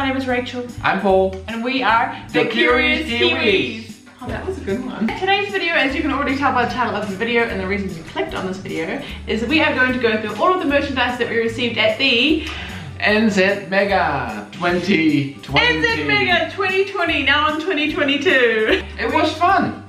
my name is Rachel. I'm Paul. And we are the Curious Kiwis. Oh, that was a good one. Today's video, as you can already tell by the title of the video and the reason you clicked on this video, is that we are going to go through all of the merchandise that we received at the NZ Mega 2020. NZ Mega 2020, now in 2022. It was fun.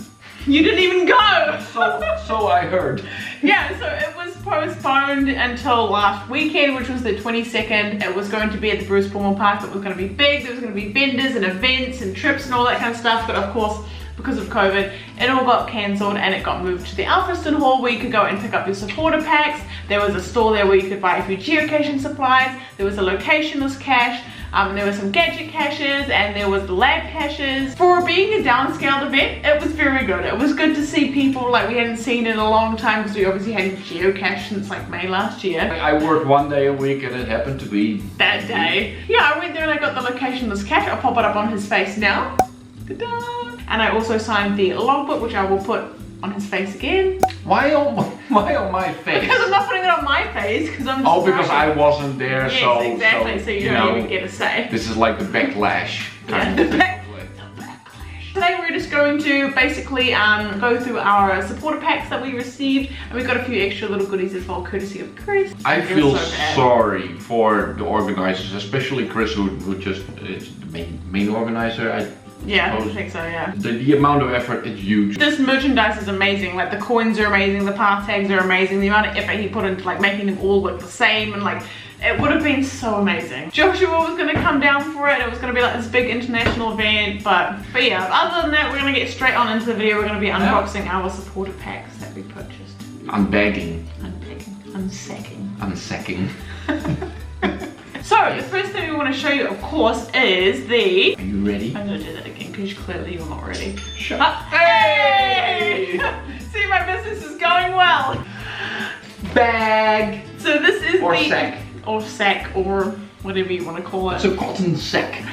You didn't even go! So I heard. Yeah, so it was postponed until last weekend, which was the 22nd. It was going to be at the Bruce Pullman Park. It was going to be big. There was going to be vendors and events and trips and all that kind of stuff. But of course, because of COVID, it all got cancelled and it got moved to the Alfriston Hall where you could go and pick up your supporter packs. There was a store there where you could buy a few geocaching supplies. There was a locationless cache. There were some gadget caches and there was the lab caches. For being a downscaled event, it was very good. It was good to see people like we hadn't seen in a long time because we obviously hadn't geocached since like May last year. I worked 1 day a week and it happened to be that day. Yeah, I went there and I got the locationless cache. I'll pop it up on his face now. Ta-da! And I also signed the logbook, which I will put on his face again. Why on my face? Because I'm not putting it on my face because I'm just because I wasn't there, yes, so exactly, so you don't even get a say. This is like the backlash kind of thing. Today we're just going to basically go through our supporter packs that we received, and we've got a few extra little goodies as well, courtesy of Chris. I feel sorry for the organizers, especially Chris, who just is the main organizer. Yeah, I think so, yeah. The amount of effort is huge. This merchandise is amazing. Like the coins are amazing, the path tags are amazing, the amount of effort he put into like making them all look the same, and like it would have been so amazing. Joshua was gonna come down for it. It was gonna be like this big international event, but yeah, other than that, we're gonna get straight on into the video. We're gonna be unboxing our supporter packs that we purchased. Unbagging. Unsacking. Unsacking. So, the first thing we want to show you, of course, is the... Are you ready? I'm going to do that again because clearly you're not ready. Shut up. Hey! See, my business is going well. Bag. So this is or the... sack. Or sack, or whatever you want to call it. It's a cotton sack.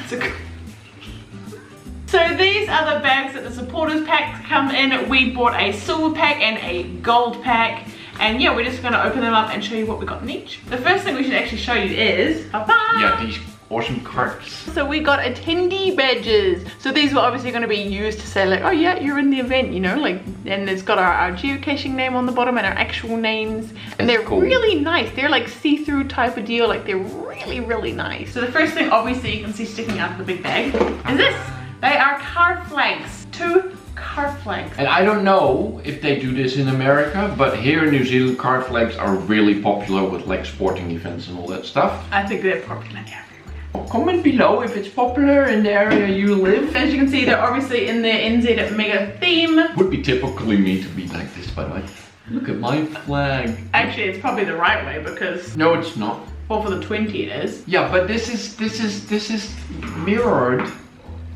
So these are the bags that the supporters pack come in. We bought a silver pack and a gold pack. And yeah, we're just going to open them up and show you what we got in each. The first thing we should actually show you is... Yeah, these awesome cards. So we got attendee badges. So these were obviously going to be used to say like, oh yeah, you're in the event, you know, like, and it's got our geocaching name on the bottom and our actual names. And they're cool. Really nice. They're like see-through type of deal. Like they're really, really nice. So the first thing obviously you can see sticking out of the big bag is this. They are card flags. 2 card flags. And I don't know if they do this in America, but here in New Zealand, card flags are really popular with like sporting events and all that stuff. I think they're popular everywhere. Comment below if it's popular in the area you live. As you can see, they're obviously in the NZ Mega theme. Would be typically me to be like this, by the way. Look at my flag. Actually, it's probably the right way because... No, it's not. Well, for the 20 it is. Yeah, but this is mirrored.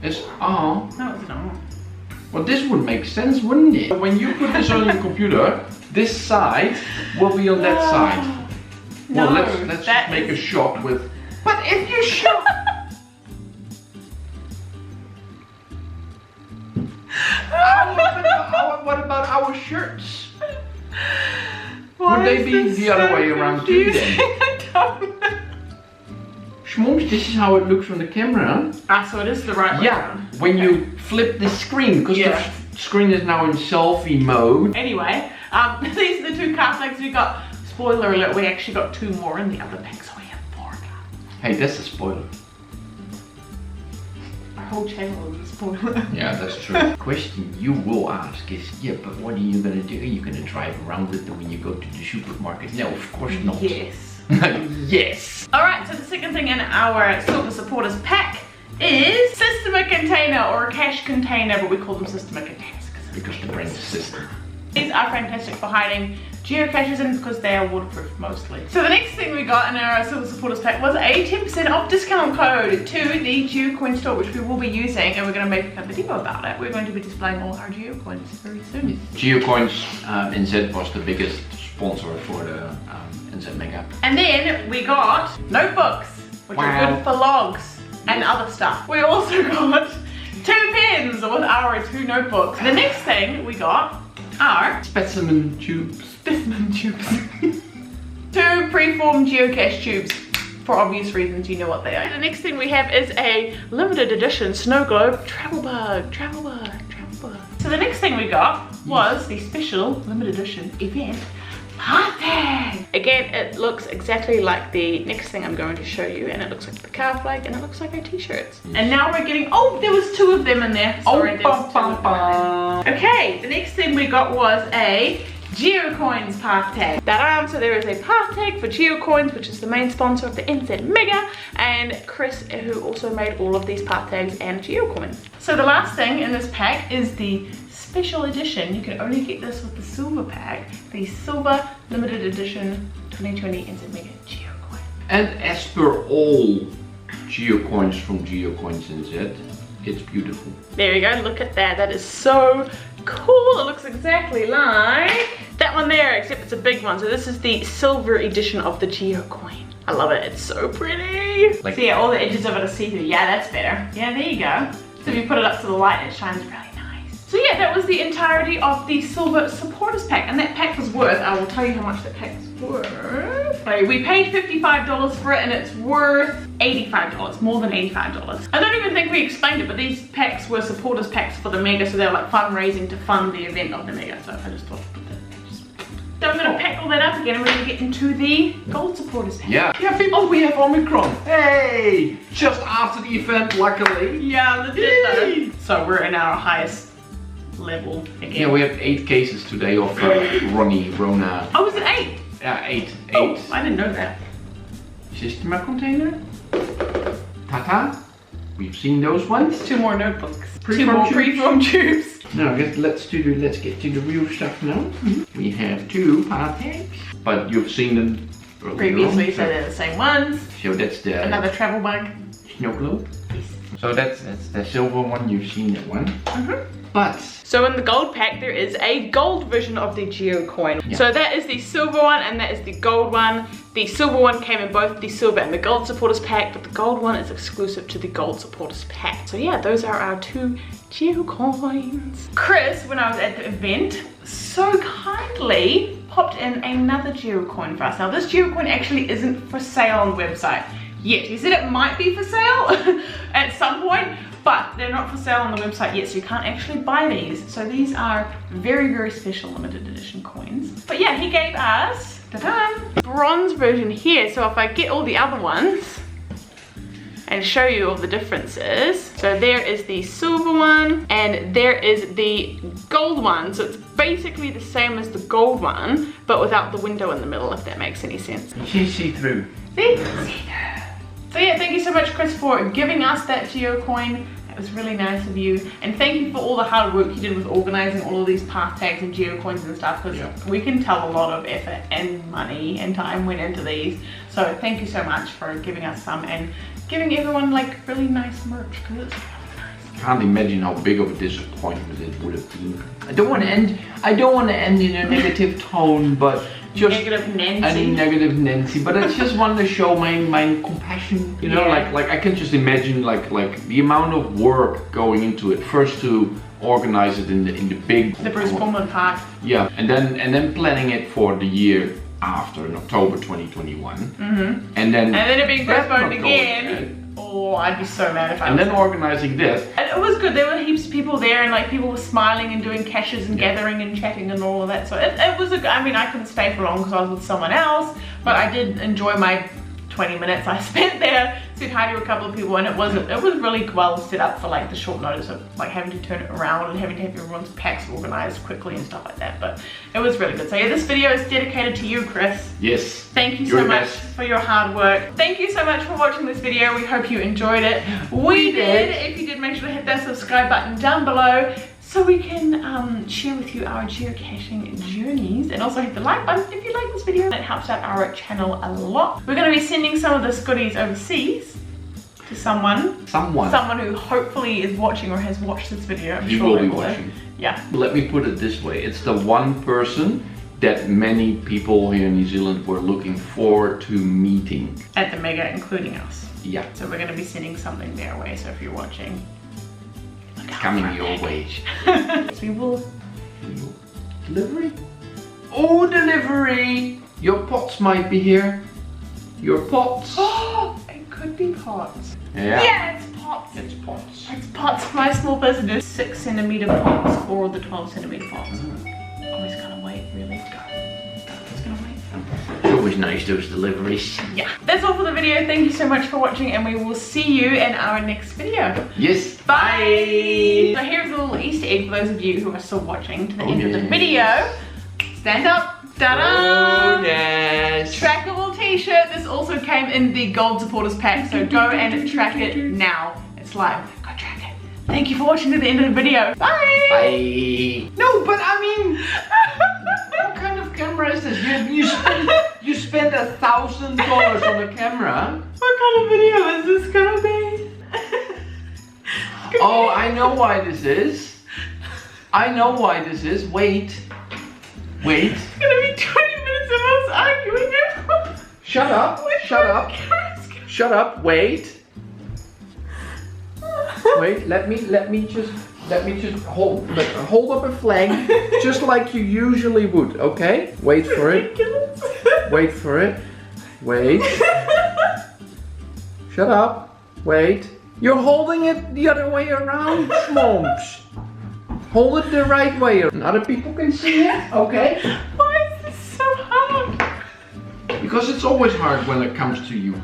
It's No, it's not. Well, this would make sense, wouldn't it? When you put this on your computer, this side will be on that side. Well, no, let's just make a shot with... But if you shot... What about our shirts? Why would they be the other way around too then? I don't know. Schmooms, this is how it looks from the camera. Ah, so it is the right way around. When you flip the screen, because the screen is now in selfie mode. Anyway, these are the 2 card flags we got. Spoiler alert, we actually got 2 more in the other pack, so we have 4 cards. Hey, that's a spoiler. Our whole channel is a spoiler. Yeah, that's true. Question you will ask is, yeah, but what are you gonna do? Are you gonna drive around with it when you go to the supermarket? No, of course not. Yes. Yes. Alright, so the second thing in our silver supporters pack is Systema container or a cache container, but we call them Systema containers because the brand is System. These are fantastic for hiding geocaches in because they are waterproof mostly. So the next thing we got in our silver supporters pack was a 10% off discount code to the Geocoin store, which we will be using, and we're going to make a video about it. We're going to be displaying all our Geocoins very soon. Geocoins NZ was the biggest sponsor for the NZ Mega. And then we got notebooks, which are good for logs and other stuff. We also got 2 pens with our 2 notebooks. The next thing we got are specimen tubes. 2 preformed geocache tubes. for obvious reasons, you know what they are. The next thing we have is a limited edition snow globe travel bug. So the next thing we got was the special limited edition event path tag. Again, it looks exactly like the next thing I'm going to show you, and it looks like the car flag, and it looks like our t-shirts. And now we're getting, oh, there was 2 of them in there. Sorry, there was 2 of them in there. Okay, the next thing we got was a Geocoins path tag. So there is a path tag for Geocoins, which is the main sponsor of the NZ Mega, and Chris, who also made all of these path tags and Geocoins. So the last thing in this pack is the special edition. You can only get this with the silver pack, the silver limited edition 2020 NZ Mega Geocoin. And as per all Geocoins from Geocoins NZ, it's beautiful. There you go, look at that. That is so cool. It looks exactly like that one there, except it's a big one. So this is the silver edition of the Geocoin. I love it, it's so pretty. So yeah, all the edges of it are see-through. Yeah, that's better. Yeah, there you go. So if you put it up to the light, it shines really nice. So yeah, that was the entirety of the silver supporters pack, and that pack was worth, I will tell you how much that pack was worth. We paid $55 for it, and it's worth $85, more than $85. I don't even think we explained it, but these packs were supporters packs for the Mega, so they're like fundraising to fund the event of the Mega, so I just thought to put that. So I'm going to pack all that up again, and we're going to get into the gold supporters pack. Yeah, people, we have Omicron. Hey, just after the event, luckily. Yeah, legit though. So we're in our highest level again. Yeah, we have 8 cases today of Rona. Oh, was it 8? Yeah, 8. Oh, I didn't know that. Systema container. Tata. We've seen those ones. 2 more notebooks. 2 more preform tubes. Now let's get to the real stuff now. We have 2 path tags, but you've seen them previously, so they're the same ones. So that's the another travel bug. Snow globe. So that's the silver one. You've seen that one. But so in the gold pack there is a gold version of the Geocoin. Yeah. So that is the silver one and that is the gold one. The silver one came in both the silver and the gold supporters pack, but the gold one is exclusive to the gold supporters pack. So yeah, those are our 2 Geocoins. Chris, when I was at the event, so kindly popped in another Geocoin for us. Now this Geocoin actually isn't for sale on the website yet. He said it might be for sale at some point, but they're not for sale on the website yet, so you can't actually buy these. So these are very, very special limited edition coins. But yeah, he gave us the bronze version here. So if I get all the other ones and show you all the differences. So there is the silver one and there is the gold one. So it's basically the same as the gold one, but without the window in the middle, if that makes any sense. See-through. See-through. So yeah, thank you so much, Chris, for giving us that Geocoin. It was really nice of you, and thank you for all the hard work you did with organizing all of these path tags and Geocoins and stuff, because we can tell a lot of effort and money and time went into these. So thank you so much for giving us some and giving everyone like really nice merch, because it's really nice. I can't imagine how big of a disappointment it would have been. I don't want to end in a negative tone, but just negative Nancy. A negative Nancy, but I just want to show my compassion. You know, like I can just imagine like the amount of work going into it. First to organize it in the big Bruce Pullman Park. Yeah, and then planning it for the year after in October 2021. And then it being postponed again. Oh, I'd be so mad if I was. And then organizing this. And it was good. There were heaps of people there, and like people were smiling and doing caches and gathering and chatting and all of that. So it was a good. I mean, I couldn't stay for long because I was with someone else, but I did enjoy my 20 minutes I spent there, said hi to a couple of people, and it was really well set up for like the short notice of like having to turn it around and having to have everyone's packs organized quickly and stuff like that. But it was really good. So yeah, this video is dedicated to you, Chris. Yes. Thank you so much for your hard work. Thank you so much for watching this video. We hope you enjoyed it. We did. If you did, make sure to hit that subscribe button down below, so we can share with you our geocaching journeys, and also hit the like button if you like this video. It helps out our channel a lot. We're going to be sending some of this goodies overseas to someone who hopefully is watching or has watched this video. He will be watching. Yeah. Let me put it this way. It's the one person that many people here in New Zealand were looking forward to meeting. At the Mega, including us. Yeah. So we're going to be sending something their way, so if you're watching, coming your way. We will. Delivery? Oh, delivery! Your pots might be here. your pots. Oh, it could be pots. Yeah. Yeah, it's pots. It's pots. It's pots for my small business. 6 centimeter pots or the 12 centimeter pots. Oh, he's gonna wait, really? He's gonna wait. It's always nice, those deliveries. Yeah. That's all for the video. Thank you so much for watching, and we will see you in our next video. Yes. Bye. So here's a little Easter egg for those of you who are still watching to the end of the video. Stand up. Ta-da! Oh, yes. Trackable t-shirt. This also came in the gold supporters pack, so go and track it now. It's live. Go track it. Thank you for watching to the end of the video. Bye! Bye. No, but I mean, what kind of camera is this? You spend $1,000 on a camera. What kind of video is this gonna be? Oh, I know why this is. I know why this is. Wait. Wait. It's gonna be 20 minutes of us arguing. Shut up. Shut up. Shut up. Wait. Wait. Let me just hold up a flag, just like you usually would. Okay. Wait for it. Wait for it. Wait. Shut up. Wait. You're holding it the other way around, Schmomps. Hold it the right way, and other people can see it, okay? Why is this so hard? Because it's always hard when it comes to you.